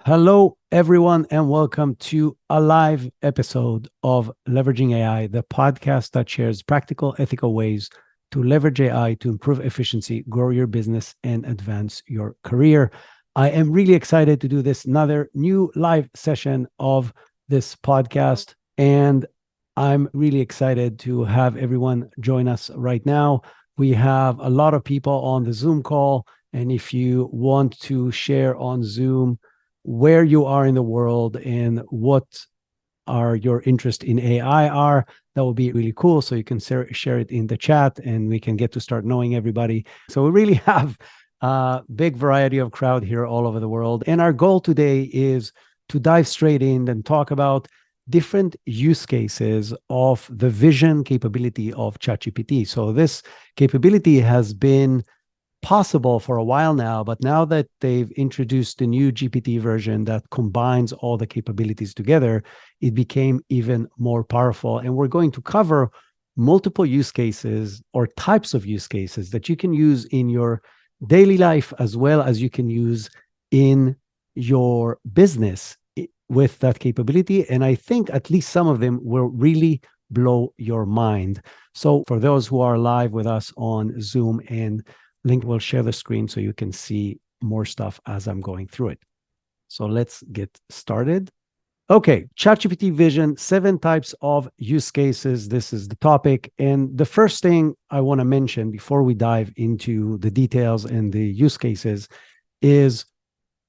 Hello, everyone, and welcome to a live episode of Leveraging AI, the podcast that shares practical, ethical ways to leverage AI to improve efficiency, grow your business, and advance your career. I am really excited to do this another new live session of this podcast, and I'm really excited to have everyone join us right now. We have a lot of people on the Zoom call, and if you want to share on Zoom where you are in the world and what are your interest in AI are, that will be really cool. So you can share it in the chat and we can get to start knowing everybody. So we really have a big variety of crowd here all over the world. And our goal today is to dive straight in and talk about different use cases of the vision capability of ChatGPT. So this capability has been possible for a while now, but now that they've introduced the new GPT version that combines all the capabilities together, it became even more powerful. And we're going to cover multiple use cases or types of use cases that you can use in your daily life as well as you can use in your business with that capability. And I think at least some of them will really blow your mind. So for those who are live with us on Zoom, and Link will share the screen so you can see more stuff as I'm going through it. So let's get started. Okay, ChatGPT Vision, 7 types of use cases. This is the topic. And the first thing I want to mention before we dive into the details and the use cases is,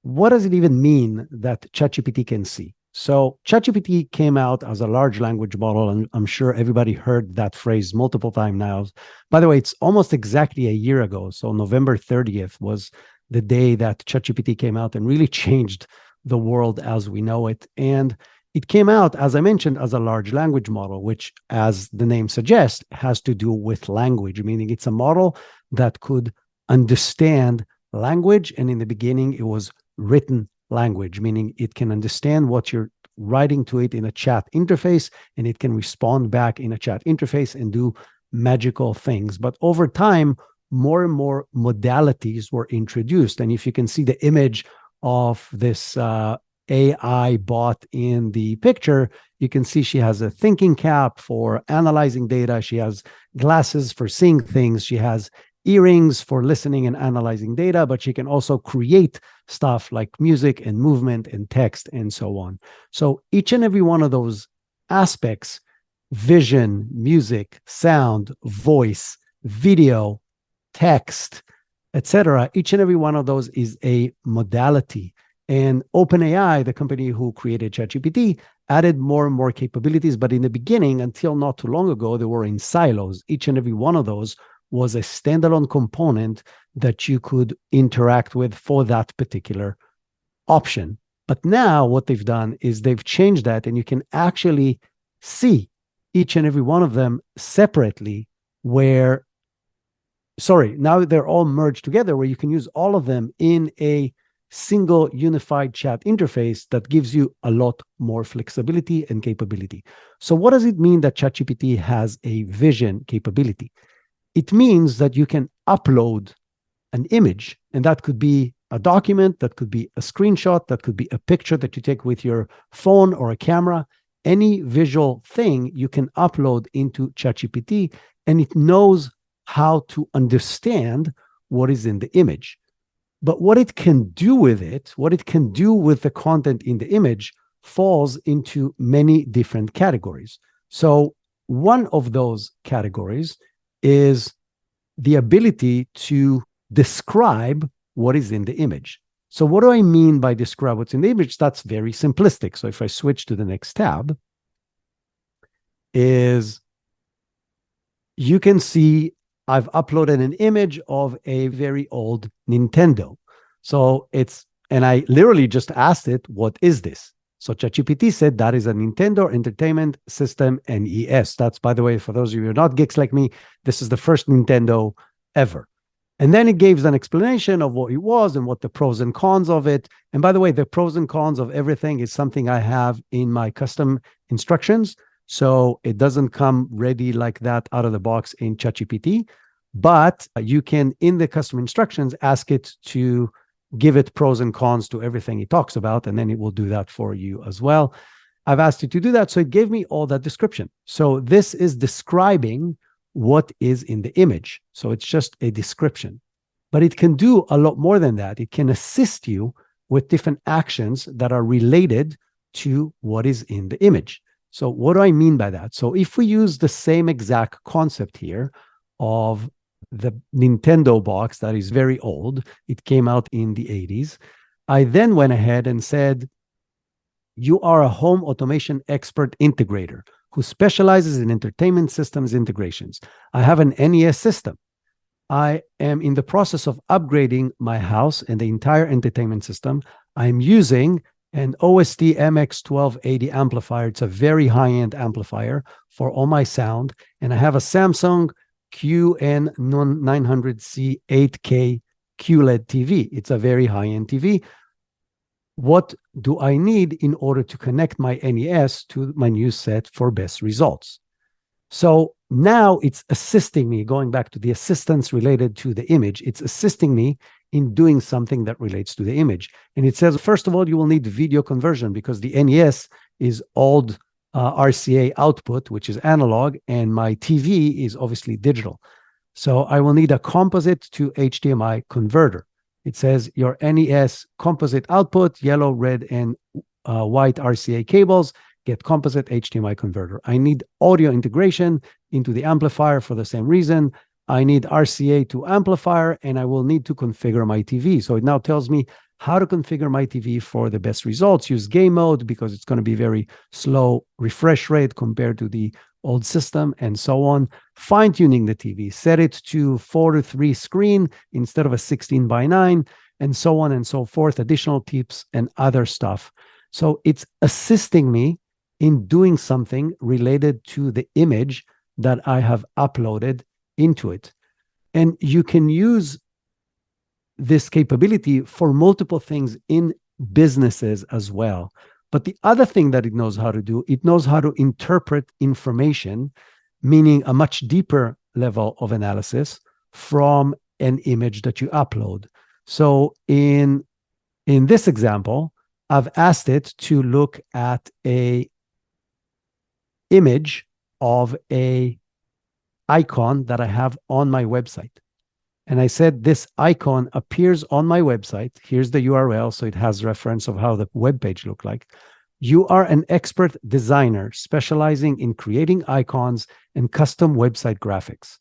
what does it even mean that ChatGPT can see? So ChatGPT came out as a large language model, and I'm sure everybody heard that phrase multiple times now. By the way, it's almost exactly a year ago. So November 30th was the day that ChatGPT came out and really changed the world as we know it. And it came out, as I mentioned, as a large language model, which, as the name suggests, has to do with language, meaning it's a model that could understand language. And in the beginning, it was written language, meaning it can understand what you're writing to it in a chat interface, and it can respond back in a chat interface and do magical things. But over time, more and more modalities were introduced. And if you can see the image of this AI bot in the picture, you can see she has a thinking cap for analyzing data. She has glasses for seeing things. She has earrings for listening and analyzing data, but she can also create stuff like music and movement and text and so on. So each and every one of those aspects, vision, music, sound, voice, video, text, etc., each and every one of those is a modality. And OpenAI, the company who created ChatGPT, added more and more capabilities. But in the beginning, until not too long ago, they were in silos. Each and every one of those was a standalone component that you could interact with for that particular option. But now what they've done is they've changed that, and you can actually see each and every one of them separately now they're all merged together, where you can use all of them in a single unified chat interface that gives you a lot more flexibility and capability. So what does it mean that ChatGPT has a vision capability? It means that you can upload an image, and that could be a document, that could be a screenshot, that could be a picture that you take with your phone or a camera. Any visual thing you can upload into ChatGPT, and it knows how to understand what is in the image. But what it can do with it, what it can do with the content in the image, falls into many different categories. So one of those categories is the ability to describe what is in the image. So what do I mean by describe what's in the image? That's very simplistic. So if I switch to the next tab, is you can see I've uploaded an image of a very old Nintendo. And I literally just asked it, what is this? So ChatGPT said that is a Nintendo Entertainment System NES. That's, by the way, for those of you who are not geeks like me, this is the first Nintendo ever. And then it gave an explanation of what it was and what the pros and cons of it. And by the way, the pros and cons of everything is something I have in my custom instructions. So it doesn't come ready like that out of the box in ChatGPT. But you can, in the custom instructions, ask it to give it pros and cons to everything he talks about, and then it will do that for you as well. I've asked it to do that, so it gave me all that description. So this is describing what is in the image. So it's just a description. But it can do a lot more than that. It can assist you with different actions that are related to what is in the image. So what do I mean by that? So if we use the same exact concept here of the Nintendo box that is very old, it came out in the 80s. I then went ahead and said, you are a home automation expert integrator who specializes in entertainment systems integrations. I have an NES system. I am in the process of upgrading my house and the entire entertainment system. I'm using an OST MX1280 amplifier. It's a very high-end amplifier for all my sound. And I have a Samsung QN900C 8K QLED TV. It's a very high-end TV. What do I need in order to connect my NES to my new set for best results? So now it's assisting me, going back to the assistance related to the image, it's assisting me in doing something that relates to the image. And it says, first of all, you will need video conversion because the NES is old RCA output, which is analog, and my TV is obviously digital. So I will need a composite to HDMI converter. It says your NES composite output, yellow, red, and white RCA cables, get composite HDMI converter. I need audio integration into the amplifier for the same reason. I need RCA to amplifier, and I will need to configure my TV. So it now tells me how to configure my TV for the best results. Use game mode because it's going to be very slow refresh rate compared to the old system, and so on. Fine-tuning the TV, set it to 4:3 screen instead of a 16:9, and so on and so forth, additional tips and other stuff. So it's assisting me in doing something related to the image that I have uploaded into it. And you can use this capability for multiple things in businesses as well. But the other thing that it knows how to do, it knows how to interpret information, meaning a much deeper level of analysis from an image that you upload. So in this example, I've asked it to look at a image of a icon that I have on my website. And I said, this icon appears on my website. Here's the URL, so it has reference of how the web page looked like. You are an expert designer specializing in creating icons and custom website graphics.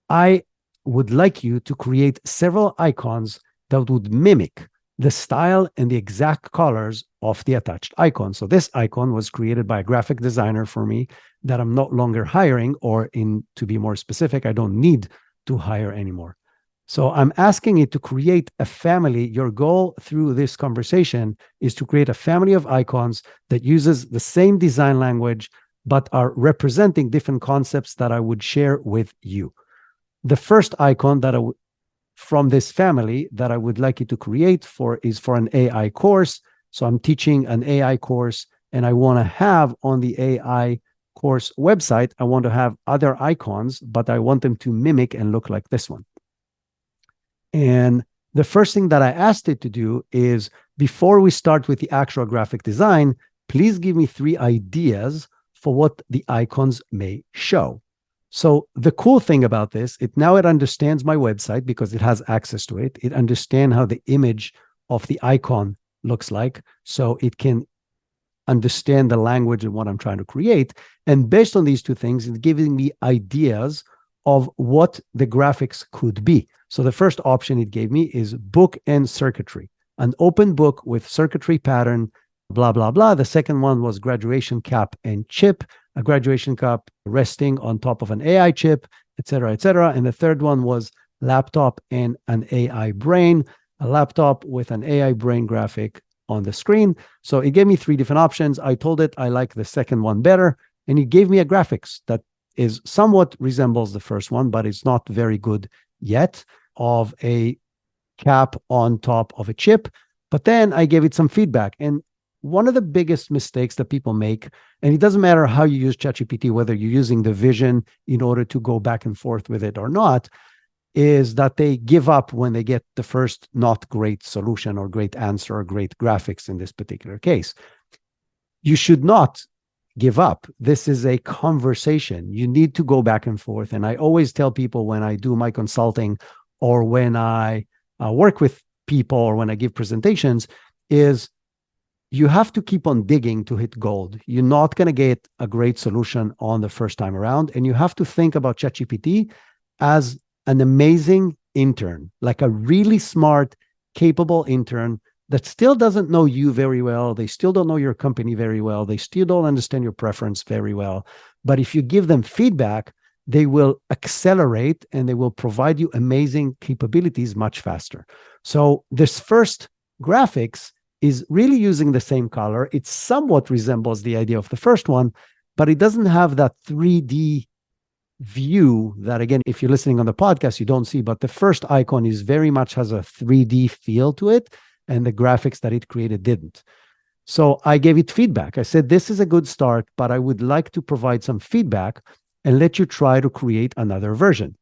I would like you to create several icons that would mimic the style and the exact colors of the attached icon. So this icon was created by a graphic designer for me that I'm no longer hiring, or to be more specific, I don't need to hire anymore. So I'm asking it to create a family. Your goal through this conversation is to create a family of icons that uses the same design language, but are representing different concepts that I would share with you. The first icon that from this family that I would like you to create is for an AI course. So I'm teaching an AI course, and I want to have on the AI course website, I want to have other icons, but I want them to mimic and look like this one. And the first thing that I asked it to do is, before we start with the actual graphic design, please give me 3 ideas for what the icons may show. So the cool thing about this, it understands my website because it has access to it. It understands how the image of the icon looks like. So it can understand the language and what I'm trying to create. And based on these 2 things, it's giving me ideas of what the graphics could be. So the first option it gave me is book and circuitry, an open book with circuitry pattern, blah, blah, blah. The second one was graduation cap and chip, a graduation cap resting on top of an AI chip, et cetera, et cetera. And the third one was laptop and an AI brain, a laptop with an AI brain graphic on the screen. So it gave me 3 different options. I told it I like the second one better, and it gave me a graphics that is somewhat resembles the first one, but it's not very good yet, of a cap on top of a chip. But then I gave it some feedback. And one of the biggest mistakes that people make, and it doesn't matter how you use ChatGPT, whether you're using the vision in order to go back and forth with it or not, is that they give up when they get the first not great solution or great answer or great graphics in this particular case. You should not give up. This is a conversation. You need to go back and forth. And I always tell people when I do my consulting or when I work with people or when I give presentations is you have to keep on digging to hit gold. You're not going to get a great solution on the first time around. And you have to think about ChatGPT as an amazing intern, like a really smart, capable intern that still doesn't know you very well. They still don't know your company very well. They still don't understand your preference very well. But if you give them feedback, they will accelerate and they will provide you amazing capabilities much faster. So this first graphics is really using the same color. It somewhat resembles the idea of the first one, but it doesn't have that 3D view that, again, if you're listening on the podcast, you don't see, but the first icon is very much has a 3D feel to it, and the graphics that it created didn't. So I gave it feedback. I said, this is a good start, but I would like to provide some feedback and let you try to create another version.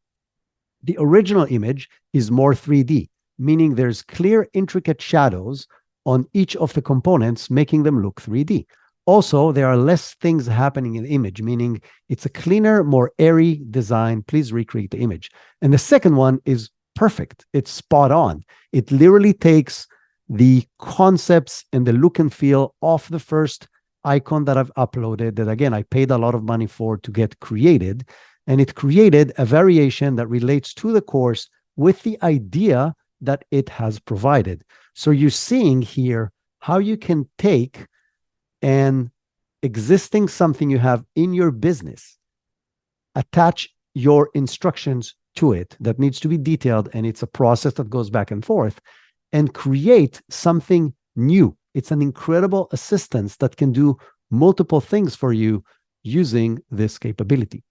The original image is more 3D, meaning there's clear, intricate shadows on each of the components, making them look 3D. Also, there are less things happening in the image, meaning it's a cleaner, more airy design. Please recreate the image. And the second one is perfect. It's spot on. It literally takes the concepts and the look and feel of the first icon that I've uploaded, that again, I paid a lot of money for to get created. And it created a variation that relates to the course with the idea that it has provided. So you're seeing here how you can take an existing something you have in your business, attach your instructions to it that needs to be detailed, and it's a process that goes back and forth, and create something new. It's an incredible assistance that can do multiple things for you using this capability.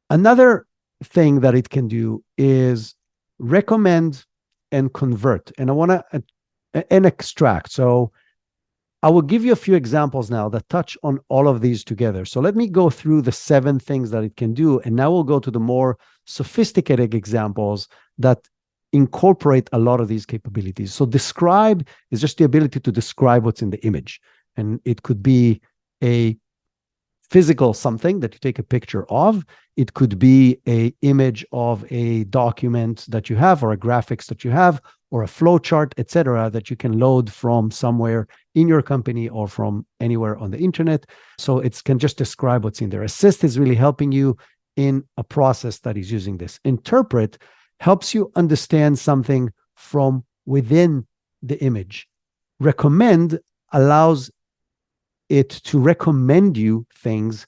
Another thing that it can do is recommend and convert. And I want to and extract. So I will give you a few examples now that touch on all of these together. So let me go through the 7 things that it can do. And now we'll go to the more sophisticated examples that incorporate a lot of these capabilities. So describe is just the ability to describe what's in the image. And it could be a physical something that you take a picture of. It could be an image of a document that you have, or a graphics that you have, or a flow chart, etc., that you can load from somewhere in your company or from anywhere on the internet. So it can just describe what's in there. Assist is really helping you in a process that is using this. Interpret helps you understand something from within the image. Recommend allows it to recommend you things,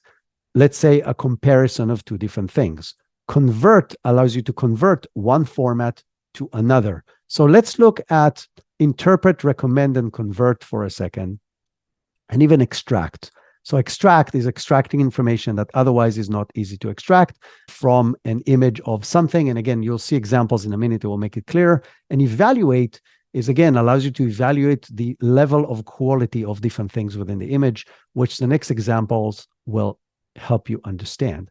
let's say a comparison of 2 different things. Convert allows you to convert one format to another. So let's look at interpret, recommend, and convert for a second, and even extract. So extract is extracting information that otherwise is not easy to extract from an image of something. And again, you'll see examples in a minute that will make it clear. And evaluate is, again, allows you to evaluate the level of quality of different things within the image, which the next examples will help you understand.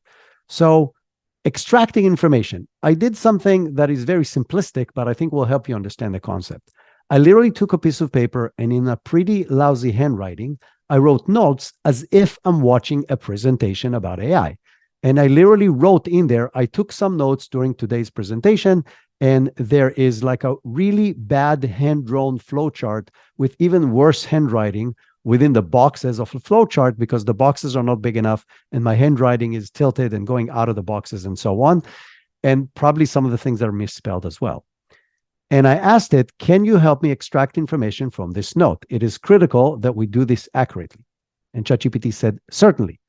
So extracting information. I did something that is very simplistic, but I think will help you understand the concept. I literally took a piece of paper and in a pretty lousy handwriting, I wrote notes as if I'm watching a presentation about AI. And I literally wrote in there, I took some notes during today's presentation, and there is like a really bad hand-drawn flowchart with even worse handwriting within the boxes of a flowchart because the boxes are not big enough and my handwriting is tilted and going out of the boxes and so on. And probably some of the things that are misspelled as well. And I asked it, can you help me extract information from this note? It is critical that we do this accurately. And ChatGPT said, certainly.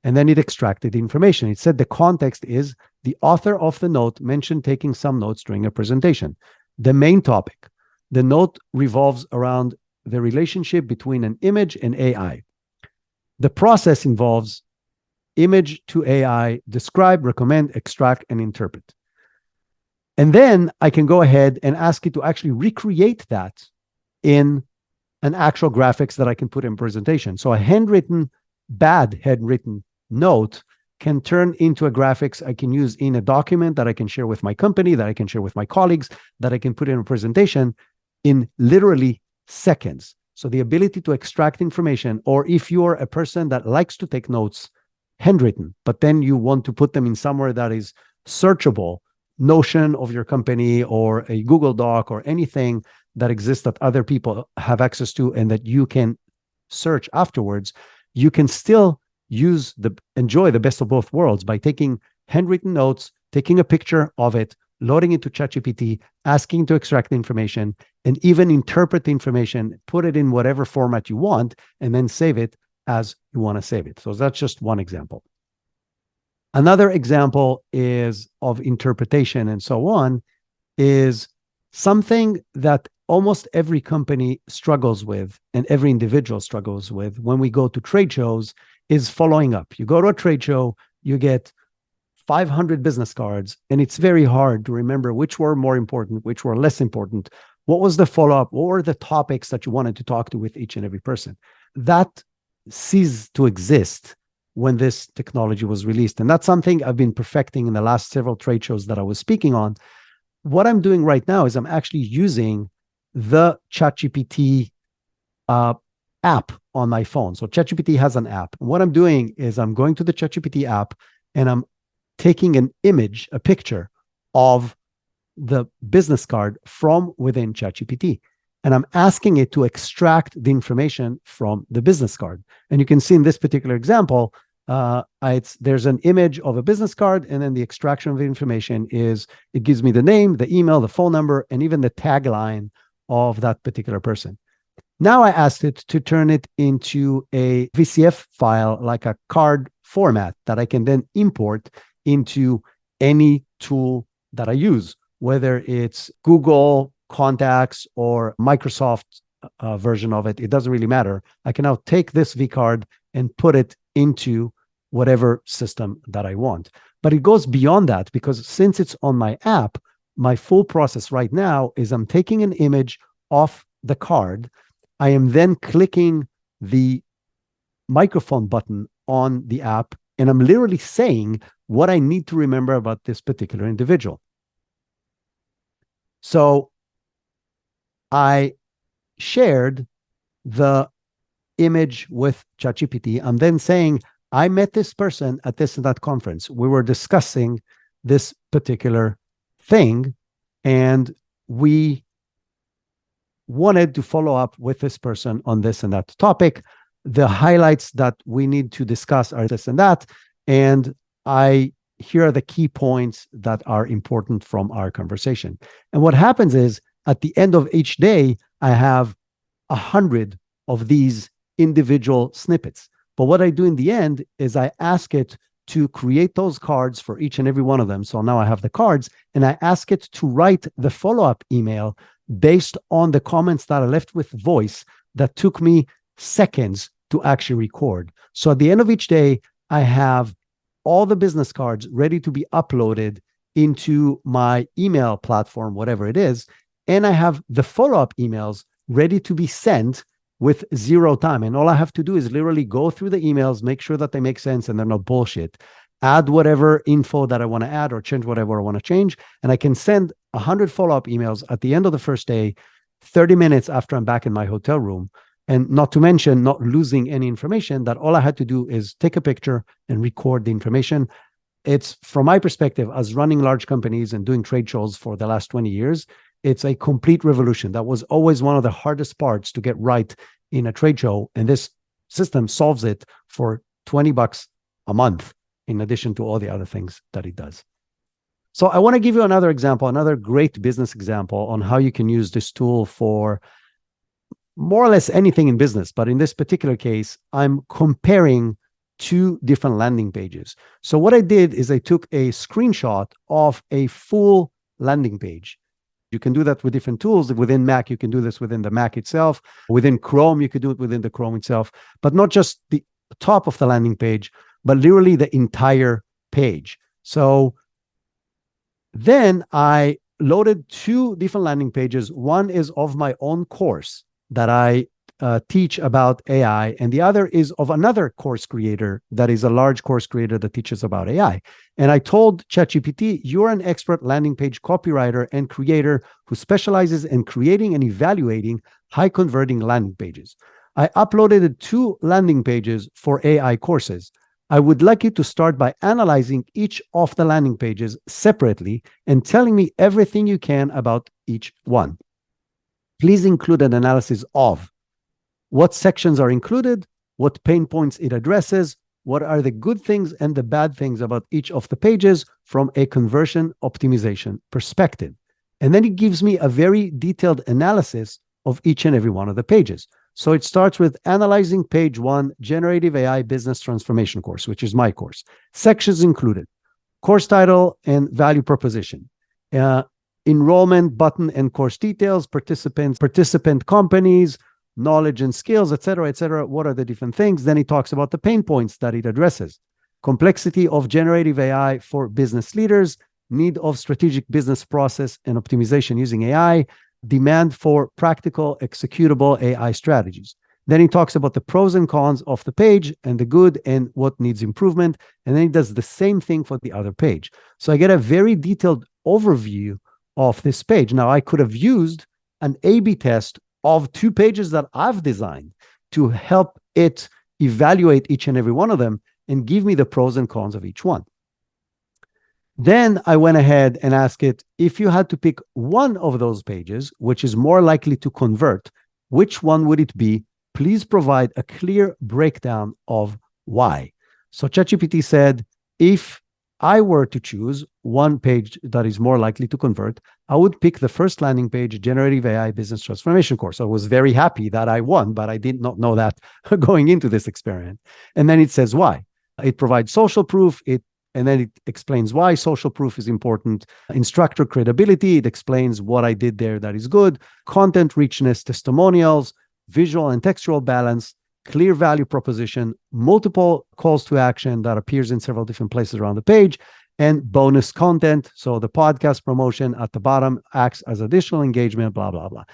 And then it extracted the information. It said the context is the author of the note mentioned taking some notes during a presentation. The main topic. The note revolves around the relationship between an image and AI. The process involves image to AI, describe, recommend, extract, and interpret. And then I can go ahead and ask it to actually recreate that in an actual graphics that I can put in presentation. So a bad handwritten note can turn into a graphics I can use in a document that I can share with my company, that I can share with my colleagues, that I can put in a presentation in literally seconds. So the ability to extract information, or if you're a person that likes to take notes handwritten, but then you want to put them in somewhere that is searchable, Notion of your company or a Google Doc or anything that exists that other people have access to and that you can search afterwards, you can still enjoy the best of both worlds by taking handwritten notes, taking a picture of it, loading it to ChatGPT, asking to extract the information, and even interpret the information, put it in whatever format you want, and then save it as you want to save it. So that's just one example. Another example is of interpretation and so on is something that almost every company struggles with and every individual struggles with when we go to trade shows is following up. You go to a trade show, you get 500 business cards, and it's very hard to remember which were more important, which were less important. What was the follow-up? What were the topics that you wanted to talk to with each and every person? That ceased to exist when this technology was released. And that's something I've been perfecting in the last several trade shows that I was speaking on. What I'm doing right now is I'm actually using the ChatGPT app on my phone. So ChatGPT has an app. And what I'm doing is I'm going to the ChatGPT app and I'm taking an image, a picture of the business card from within ChatGPT. And I'm asking it to extract the information from the business card. And you can see in this particular example, there's an image of a business card, and then the extraction of the information is, it gives me the name, the email, the phone number, and even the tagline of that particular person. Now I asked it to turn it into a VCF file, like a card format that I can then import into any tool that I use, whether it's Google Contacts or Microsoft version of it. It doesn't really matter. I can now take this vCard and put it into whatever system that I want. But it goes beyond that, because since it's on my app, my full process right now is I'm taking an image of the card. I am then clicking the microphone button on the app, and I'm literally saying what I need to remember about this particular individual. So I shared the image with ChatGPT. I'm then saying, I met this person at this and that conference. We were discussing this particular thing, and we wanted to follow up with this person on this and that topic. The highlights that we need to discuss are this and that. And here are the key points that are important from our conversation. And what happens is, at the end of each day, I have 100 of these individual snippets. But what I do in the end is I ask it to create those cards for each and every one of them. So now I have the cards, and I ask it to write the follow-up email based on the comments that I left with voice that took me seconds to actually record. So at the end of each day, I have all the business cards ready to be uploaded into my email platform, whatever it is. And I have the follow-up emails ready to be sent with zero time. And all I have to do is literally go through the emails, make sure that they make sense and they're not bullshit, add whatever info that I want to add or change whatever I want to change. And I can send 100 follow-up emails at the end of the first day, 30 minutes after I'm back in my hotel room. And not to mention not losing any information, that all I had to do is take a picture and record the information. It's, from my perspective, as running large companies and doing trade shows for the last 20 years, it's a complete revolution. That was always one of the hardest parts to get right in a trade show. And this system solves it for $20 a month, in addition to all the other things that it does. So I want to give you another example, another great business example on how you can use this tool for more or less anything in business. But in this particular case, I'm comparing two different landing pages. So what I did is I took a screenshot of a full landing page. You can do that with different tools. Within Mac, you can do this within the Mac itself. Within Chrome, you could do it within the Chrome itself, but not just the top of the landing page, but literally the entire page. So then I loaded two different landing pages. One is of my own course that I teach about AI, and the other is of another course creator that is a large course creator that teaches about AI. And I told ChatGPT, you're an expert landing page copywriter and creator who specializes in creating and evaluating high converting landing pages. I uploaded 2 landing pages for AI courses. I would like you to start by analyzing each of the landing pages separately and telling me everything you can about each one. Please include an analysis of what sections are included, what pain points it addresses, what are the good things and the bad things about each of the pages from a conversion optimization perspective. And then it gives me a very detailed analysis of each and every one of the pages. So it starts with analyzing page 1, Generative AI Business Transformation course, which is my course. Sections included: course title and value proposition, enrollment button and course details, participant companies, knowledge and skills, etc., etc. What are the different things? Then he talks about the pain points that it addresses: complexity of generative AI for business leaders, need of strategic business process and optimization using AI, demand for practical executable AI strategies. Then he talks about the pros and cons of the page and the good and what needs improvement. And then he does the same thing for the other page. So I get a very detailed overview of this page. Now, I could have used an A/B test of 2 pages that I've designed to help it evaluate each and every one of them and give me the pros and cons of each one. Then I went ahead and asked it, if you had to pick one of those pages, which is more likely to convert, which one would it be? Please provide a clear breakdown of why. So ChatGPT said, if I were to choose one page that is more likely to convert, I would pick the first landing page, Generative AI Business Transformation course. I was very happy that I won, but I did not know that going into this experiment. And then it says why. It provides social proof. And then it explains why social proof is important. Instructor credibility. It explains what I did there that is good. Content richness, testimonials, visual and textual balance, clear value proposition, multiple calls to action that appears in several different places around the page, and bonus content. So the podcast promotion at the bottom acts as additional engagement, blah, blah, blah.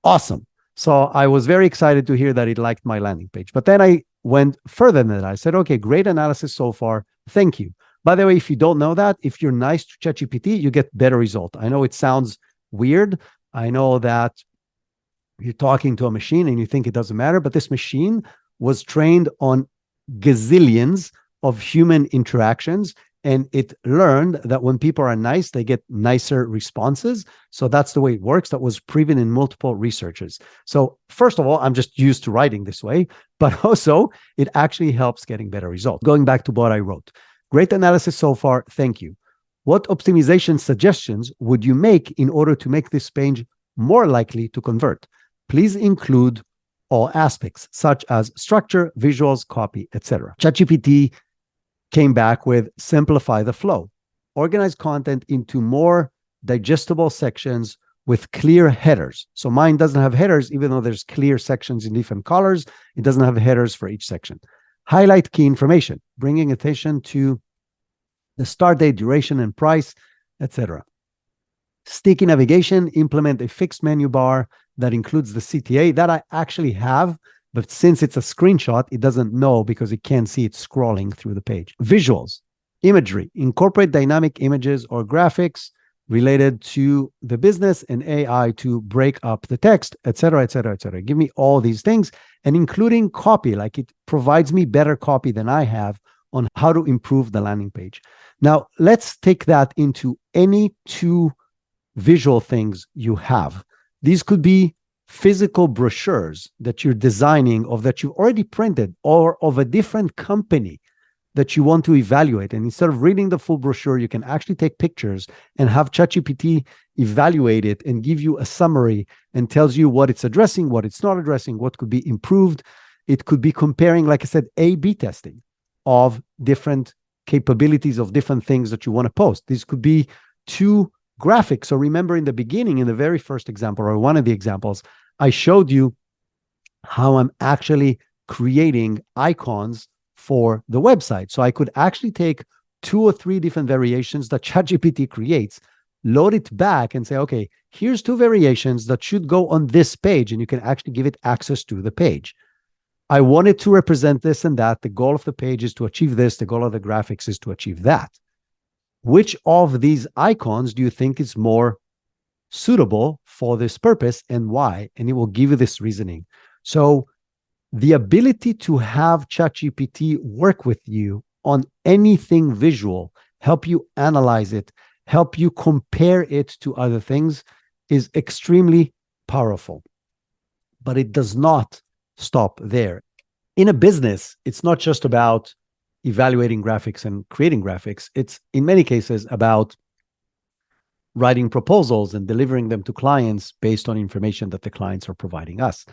Awesome. So I was very excited to hear that it liked my landing page. But then I went further than that. I said, okay, great analysis so far. Thank you. By the way, if you don't know that, if you're nice to ChatGPT, you get better result. I know it sounds weird. I know that you're talking to a machine and you think it doesn't matter, but this machine was trained on gazillions of human interactions, and it learned that when people are nice, they get nicer responses. So that's the way it works. That was proven in multiple researches. So first of all, I'm just used to writing this way, but also it actually helps getting better results. Going back to what I wrote. Great analysis so far. Thank you. What optimization suggestions would you make in order to make this page more likely to convert? Please include all aspects, such as structure, visuals, copy, etc. ChatGPT came back with simplify the flow, organize content into more digestible sections with clear headers. So mine doesn't have headers, even though there's clear sections in different colors. It doesn't have headers for each section. Highlight key information, bringing attention to the start date, duration, and price, etc. Sticky navigation, implement a fixed menu bar that includes the CTA that I actually have, but since it's a screenshot, it doesn't know because it can't see it scrolling through the page. Visuals, imagery, incorporate dynamic images or graphics related to the business and AI to break up the text, etc., etc., etc. Give me all these things, and including copy, like it provides me better copy than I have on how to improve the landing page. Now, let's take that into any 2 visual things you have. These could be physical brochures that you're designing or that you've already printed, or of a different company that you want to evaluate. And instead of reading the full brochure, you can actually take pictures and have ChatGPT evaluate it and give you a summary and tells you what it's addressing, what it's not addressing, what could be improved. It could be comparing, like I said, A/B testing of different capabilities of different things that you want to post. These could be 2 graphics. So remember in the beginning, in the very first example, or one of the examples, I showed you how I'm actually creating icons for the website. So I could actually take 2 or 3 different variations that ChatGPT creates, load it back and say, okay, here's two variations that should go on this page, and you can actually give it access to the page. I want it to represent this and that. The goal of the page is to achieve this. The goal of the graphics is to achieve that. Which of these icons do you think is more suitable for this purpose and why? And it will give you this reasoning. So the ability to have ChatGPT work with you on anything visual, help you analyze it, help you compare it to other things is extremely powerful. But it does not stop there. In a business, it's not just about evaluating graphics and creating graphics. It's in many cases about writing proposals and delivering them to clients based on information that the clients are providing us.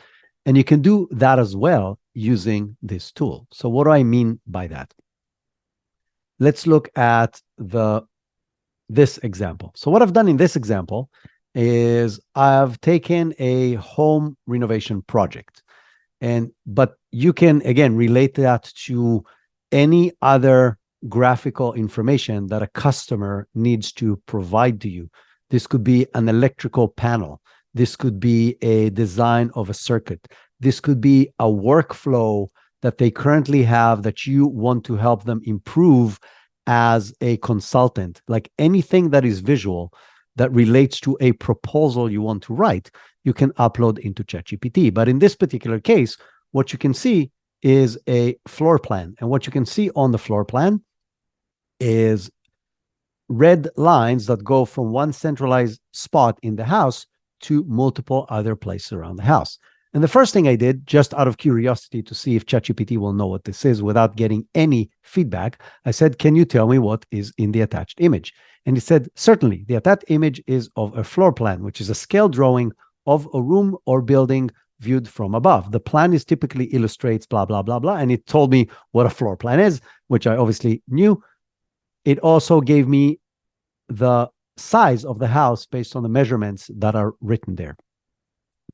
And you can do that as well using this tool. So what do I mean by that? Let's look at this example. So what I've done in this example is I've taken a home renovation project. But you can, again, relate that to any other graphical information that a customer needs to provide to you. This could be an electrical panel. This could be a design of a circuit. This could be a workflow that they currently have that you want to help them improve as a consultant. Like anything that is visual that relates to a proposal you want to write, you can upload into ChatGPT. But in this particular case, what you can see is a floor plan. And what you can see on the floor plan is red lines that go from one centralized spot in the house to multiple other places around the house. And the first thing I did, just out of curiosity to see if ChatGPT will know what this is without getting any feedback, I said, can you tell me what is in the attached image? And he said, certainly, the attached image is of a floor plan, which is a scale drawing of a room or building viewed from above. The plan is typically illustrates blah, blah, blah, blah. And it told me what a floor plan is, which I obviously knew. It also gave me the size of the house based on the measurements that are written there.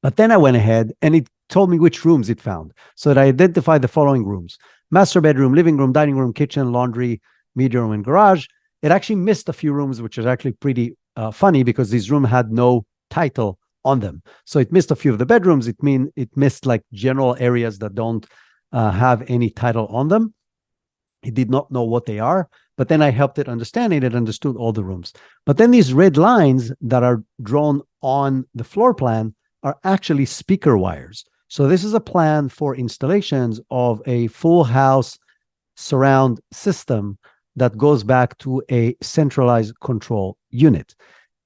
But then I went ahead and it told me which rooms it found. So that I identified the following rooms: master bedroom, living room, dining room, kitchen, laundry, media room, and garage. It actually missed a few rooms, which is actually pretty funny because these rooms had no title on them. So it missed a few of the bedrooms. It missed like general areas that don't have any title on them. It did not know what they are, but then I helped it understand it. It understood all the rooms. But then these red lines that are drawn on the floor plan are actually speaker wires. So this is a plan for installations of a full house surround system that goes back to a centralized control unit.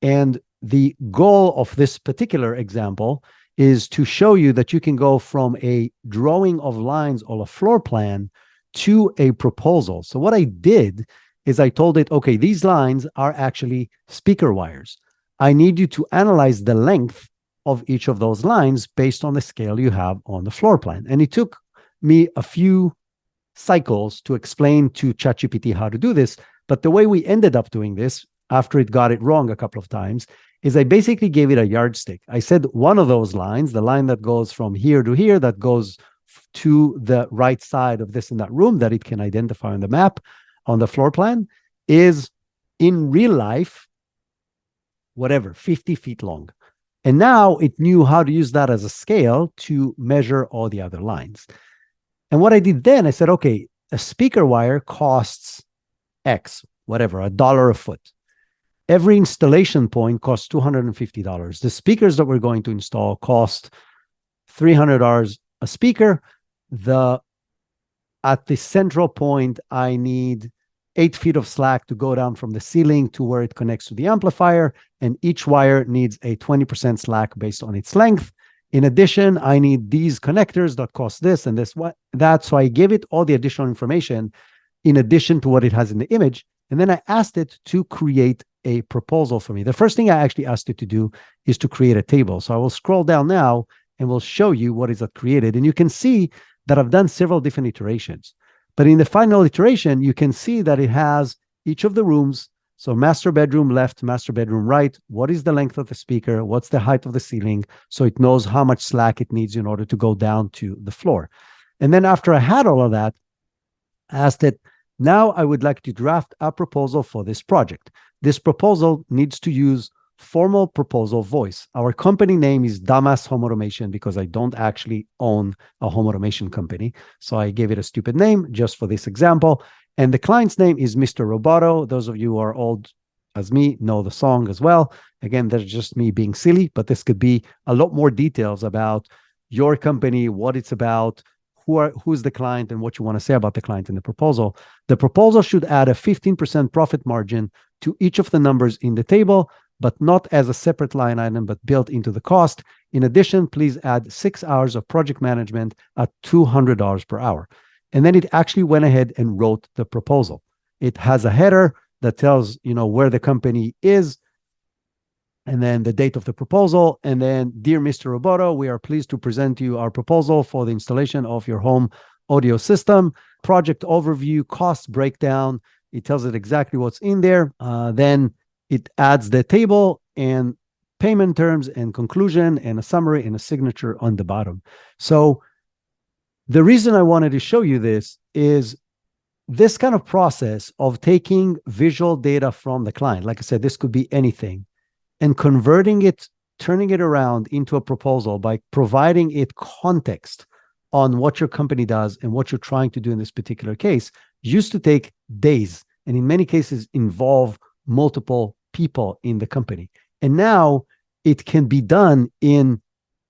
And the goal of this particular example is to show you that you can go from a drawing of lines or a floor plan to a proposal. So what I did is I told it, okay, these lines are actually speaker wires. I need you to analyze the length of each of those lines based on the scale you have on the floor plan. And it took me a few cycles to explain to ChatGPT how to do this. But the way we ended up doing this, after it got it wrong a couple of times, is I basically gave it a yardstick. I said one of those lines, the line that goes from here to here, that goes to the right side of this and that room that it can identify on the map, on the floor plan, is in real life, whatever, 50 feet long. And now it knew how to use that as a scale to measure all the other lines. And what I did then, I said, okay, a speaker wire costs X, whatever, $1 a foot. Every installation point costs $250. The speakers that we're going to install cost $300 a speaker. At the central point, I need 8 feet of slack to go down from the ceiling to where it connects to the amplifier, and each wire needs a 20% slack based on its length. In addition, I need these connectors that cost this and this, that. So I gave it all the additional information in addition to what it has in the image. And then I asked it to create a proposal for me. The first thing I actually asked it to do is to create a table. So I will scroll down now and we'll show you what is created. And you can see that I've done several different iterations. But in the final iteration, you can see that it has each of the rooms. So master bedroom left, master bedroom right. What is the length of the speaker? What's the height of the ceiling? So it knows how much slack it needs in order to go down to the floor. And then after I had all of that, I asked it, Now I would like to draft a proposal for this project. This proposal needs to use formal proposal voice. Our company name is Damas Home Automation because I don't actually own a home automation company. So I gave it a stupid name just for this example. And the client's name is Mr. Roboto. Those of you who are old as me know the song as well. Again, that's just me being silly, but this could be a lot more details about your company, what it's about, who's the client, and what you want to say about the client in the proposal. The proposal should add a 15% profit margin to each of the numbers in the table, but not as a separate line item, but built into the cost. In addition, please add 6 hours of project management at $200 per hour. And then it actually went ahead and wrote the proposal. It has a header that tells, where the company is, and then the date of the proposal. And then, dear Mr. Roboto, we are pleased to present to you our proposal for the installation of your home audio system, project overview, cost breakdown. It tells it exactly what's in there. Then it adds the table and payment terms and conclusion and a summary and a signature on the bottom. So the reason I wanted to show you this is this kind of process of taking visual data from the client. Like I said, this could be anything, and converting it, turning it around into a proposal by providing it context on what your company does and what you're trying to do in this particular case, used to take days, and in many cases involve multiple people in the company. And now it can be done in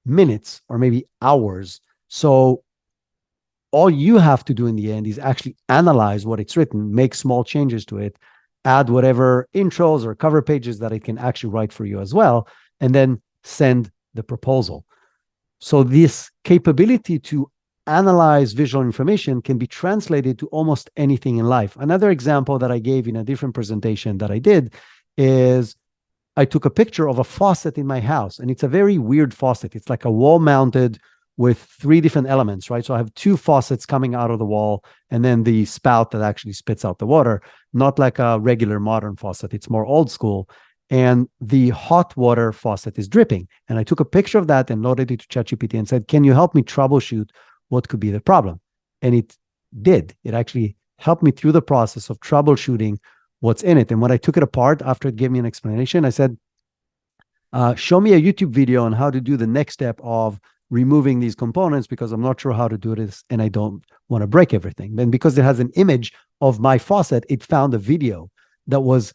minutes or maybe hours. So all you have to do in the end is actually analyze what it's written, make small changes to it, add whatever intros or cover pages that it can actually write for you as well, and then send the proposal. So this capability to analyze visual information can be translated to almost anything in life. Another example that I gave in a different presentation that I did is I took a picture of a faucet in my house, and it's a very weird faucet. It's like a wall-mounted with 3 different elements, right? So I have 2 faucets coming out of the wall, and then the spout that actually spits out the water, not like a regular modern faucet. It's more old school. And the hot water faucet is dripping. And I took a picture of that and loaded it to ChatGPT and said, can you help me troubleshoot what could be the problem? And it did. It actually helped me through the process of troubleshooting what's in it. And when I took it apart, after it gave me an explanation, I said, show me a YouTube video on how to do the next step of removing these components, because I'm not sure how to do this and I don't want to break everything. Then because it has an image of my faucet, it found a video that was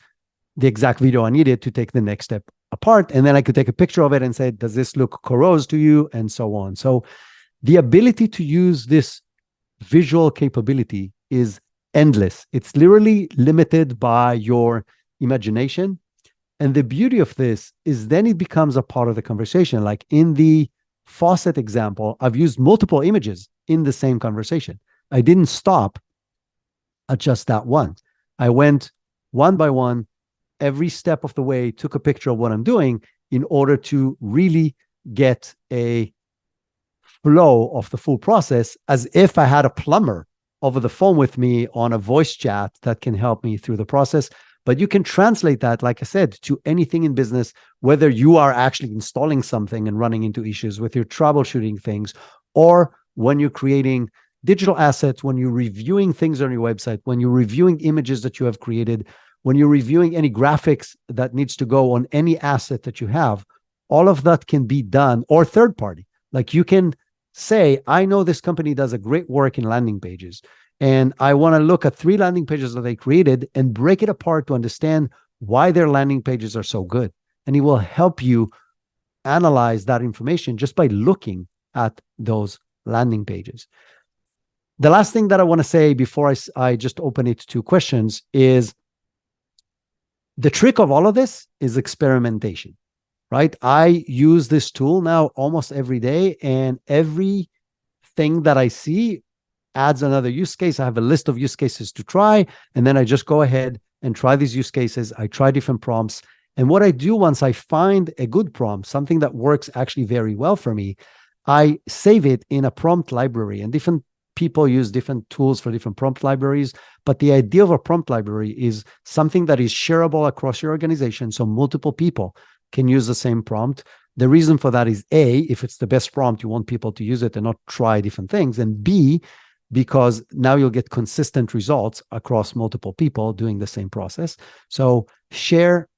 the exact video I needed to take the next step apart. And then I could take a picture of it and say, does this look corrosive to you? And so on. So the ability to use this visual capability is endless. It's literally limited by your imagination. And the beauty of this is then it becomes a part of the conversation. Like in the faucet example, I've used multiple images in the same conversation. I didn't stop at just that one. I went one by one, every step of the way, took a picture of what I'm doing in order to really get a flow of the full process, as if I had a plumber over the phone with me on a voice chat that can help me through the process. But you can translate that, like I said, to anything in business, whether you are actually installing something and running into issues with your troubleshooting things, or when you're creating digital assets, when you're reviewing things on your website, when you're reviewing images that you have created, when you're reviewing any graphics that needs to go on any asset that you have. All of that can be done, or third party. Like you can say, I know this company does a great work in landing pages, and I want to look at 3 landing pages that they created and break it apart to understand why their landing pages are so good. And it will help you analyze that information just by looking at those landing pages. The last thing that I want to say before I just open it to questions is the trick of all of this is experimentation, right? I use this tool now almost every day, and everything that I see adds another use case. I have a list of use cases to try, and then I just go ahead and try these use cases. I try different prompts. And what I do once I find a good prompt, something that works actually very well for me, I save it in a prompt library. And different people use different tools for different prompt libraries. But the idea of a prompt library is something that is shareable across your organization, so multiple people can use the same prompt. The reason for that is A, if it's the best prompt, you want people to use it and not try different things. And B, because now you'll get consistent results across multiple people doing the same process. So share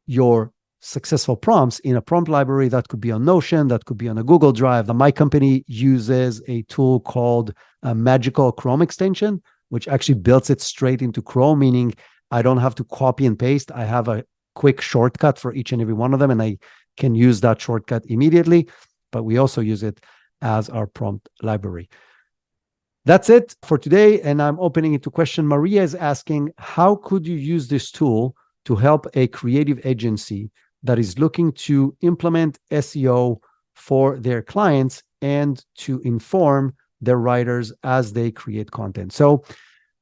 your successful prompts in a prompt library. That could be on Notion, that could be on a Google Drive. My company uses a tool called a Magical Chrome extension, which actually builds it straight into Chrome, meaning I don't have to copy and paste. I have a quick shortcut for each and every one of them, and I can use that shortcut immediately. But we also use it as our prompt library. That's it for today, and I'm opening it to question. Maria is asking, how could you use this tool to help a creative agency that is looking to implement SEO for their clients and to inform their writers as they create content? So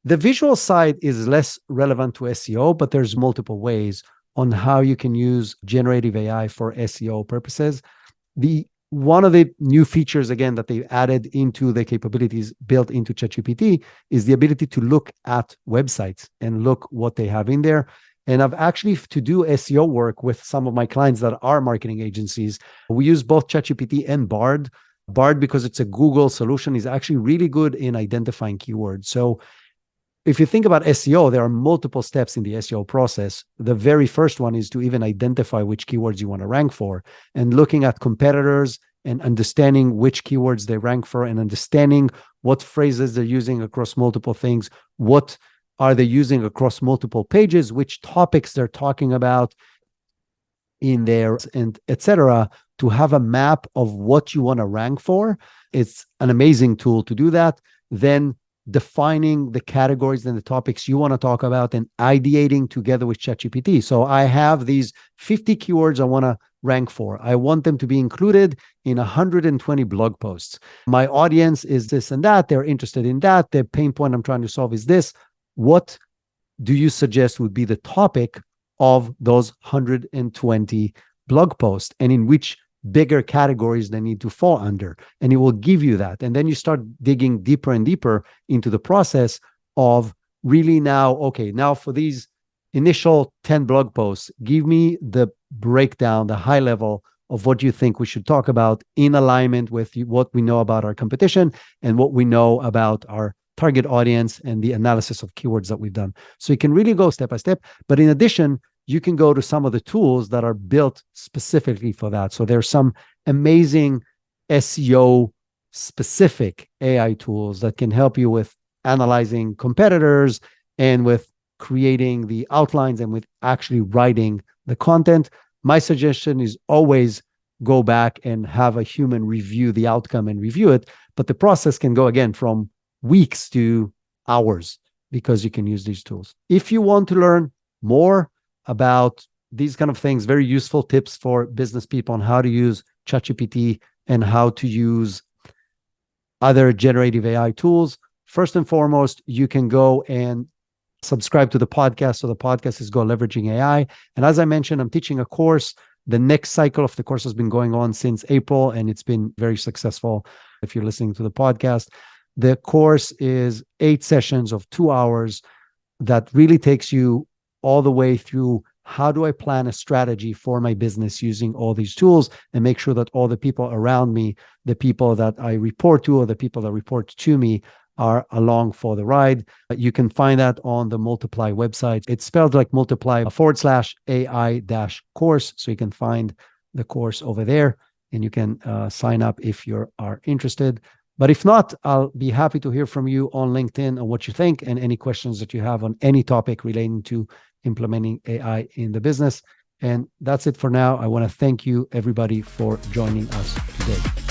the visual side is less relevant to SEO, but there's multiple ways on how you can use generative AI for SEO purposes. One of the new features, again, that they've added into the capabilities built into ChatGPT is the ability to look at websites and look what they have in there. And I've actually, to do SEO work with some of my clients that are marketing agencies, we use both ChatGPT and Bard. Bard, because it's a Google solution, is actually really good in identifying keywords. So if you think about SEO, there are multiple steps in the SEO process. The very first one is to even identify which keywords you want to rank for, and looking at competitors and understanding which keywords they rank for, and understanding what phrases they're using across multiple things, what are they using across multiple pages, which topics they're talking about in there, and etc., to have a map of what you want to rank for. It's an amazing tool to do that. Then defining the categories and the topics you want to talk about and ideating together with ChatGPT. So I have these 50 keywords I want to rank for. I want them to be included in 120 blog posts. My audience is this and that. They're interested in that. The pain point I'm trying to solve is this. What do you suggest would be the topic of those 120 blog posts, and in which bigger categories they need to fall under? And it will give you that. And then you start digging deeper and deeper into the process of really now for these initial 10 blog posts, give me the breakdown, the high level of what you think we should talk about in alignment with what we know about our competition and what we know about our target audience and the analysis of keywords that we've done. So you can really go step by step. But in addition, you can go to some of the tools that are built specifically for that. So there's some amazing SEO specific AI tools that can help you with analyzing competitors and with creating the outlines and with actually writing the content. My suggestion is always go back and have a human review the outcome and review it. But the process can go again from weeks to hours because you can use these tools. If you want to learn more about these kind of things, very useful tips for business people on how to use ChatGPT and how to use other generative AI tools, first and foremost, you can go and subscribe to the podcast. So the podcast is Go Leveraging AI. And as I mentioned, I'm teaching a course. The next cycle of the course has been going on since April, and it's been very successful if you're listening to the podcast. The course is 8 sessions of 2 hours that really takes you all the way through how do I plan a strategy for my business using all these tools and make sure that all the people around me, the people that I report to or the people that report to me, are along for the ride. You can find that on the Multiply website. It's spelled like multiply /AI-course. So you can find the course over there and you can sign up if you are interested. But if not, I'll be happy to hear from you on LinkedIn on what you think and any questions that you have on any topic relating to implementing AI in the business. And that's it for now. I want to thank you, everybody, for joining us today.